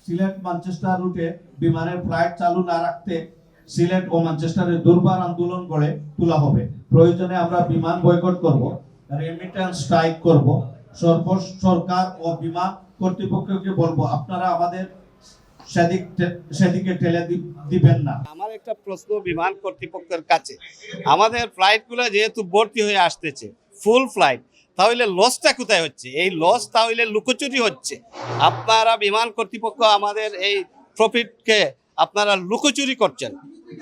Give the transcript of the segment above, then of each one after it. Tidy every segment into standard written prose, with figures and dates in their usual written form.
Sylhet Manchester রুটে বিমানের flight চালু না রাখতে সিলেট ও ম্যানচেস্টারে দুর্বার আন্দোলন গড়ে তোলা হবে। প্রয়োজনে আমরা বিমান বয়কট করব, রেমিটেন্স স্ট্রাইক করব। সরকার ও বিমান কর্তৃপক্ষকে বলবো আপনারা আমাদের সেদিকে ঠেলে দিবেন না। আমার একটা প্রশ্ন বিমান কর্তৃপক্ষের কাছে, আমাদের ফ্লাইটগুলো যেহেতু ভর্তি হয়ে আসতেছে ফুল ফ্লাইট, তাহলে লসটা কোথায় হচ্ছে? এই লস তাহলে লুকোচুরি হচ্ছে। আপনারা বিমান কর্তৃপক্ষ আমাদের এই প্রফিটকে আপনারা লুকোচুরি করছেন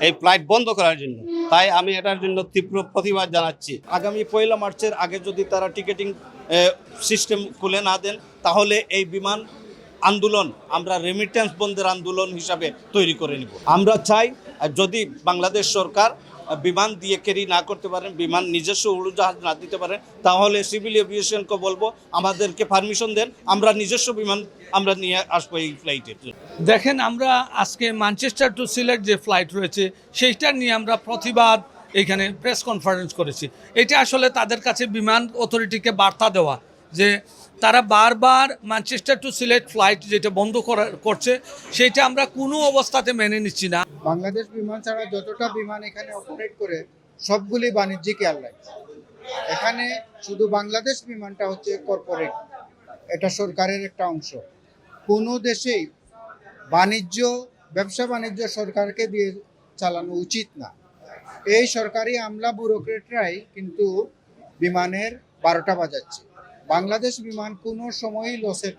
এই ফ্লাইট বন্ধ করার জন্য। তাই আমি এটার জন্য তীব্র প্রতিবাদ জানাচ্ছি। আগামী 1 মার্চের আগে যদি তারা টিকেটিং সিস্টেম খুলে না দেন, তাহলে এই বিমান আন্দোলন আমরা রেমিটেন্স বন্ধের আন্দোলন হিসাবে তৈরি করে নিব। আমরা চাই যদি বাংলাদেশ সরকার বিমান দিয়ে ক্যারি না করতে পারেন, বিমান নিজস্ব উড়োজাহাজ না দিতে পারেন, তাহলে সিভিল এভিয়েশনকে বলবো আমাদেরকে পারমিশন দেন, আমরা নিজস্ব বিমান আমরা নিয়ে আসবো এই ফ্লাইটে। দেখেন, আমরা আজকে ম্যানচেস্টার টু সিলেট যে ফ্লাইট রয়েছে সেইটা নিয়ে আমরা প্রতিবাদ এখানে প্রেস কনফারেন্স করেছি। এটা আসলে তাদের কাছে বিমান অথরিটিকে বার্তা দেওয়া যে তারা বারবার ম্যানচেস্টার টু সিলেট ফ্লাইট যেটা বন্ধ করছে সেইটা আমরা কোনো অবস্থাতে মেনে নিচ্ছি না। বাংলাদেশ বিমান ছাড়া যতটা বিমান এখানে অপারেট করে সবগুলি বাণিজ্যিক এয়ারলাইন্স। এখানে শুধু বাংলাদেশ বিমানটা হচ্ছে কর্পোরেট, এটা সরকারের একটা অংশ। কোনো দেশেই ব্যবসা বাণিজ্য সরকারকে দিয়ে চালানো উচিত না। এই সরকারি আমলা ব্যুরোক্রেটরাই কিন্তু বিমানের 12টা বাজাচ্ছে। বাংলাদেশ বিমান কোনো সময়ই লসের,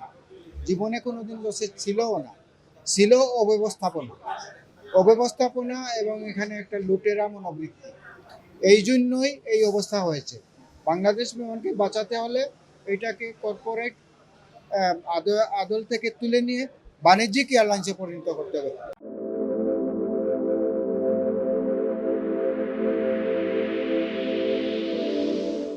জীবনে কোনোদিন লসের ছিলও না, ছিল অব্যবস্থাপনা এবং এখানে একটা লুটেরা মনোবৃত্তি। এই জন্যই এই অবস্থা হয়েছে। বাংলাদেশ বিমানকে বাঁচাতে হলে এটাকে কর্পোরেট আদল থেকে তুলে নিয়ে বাণিজ্যিক এয়ারলাইন্সে পরিণত করতে হবে।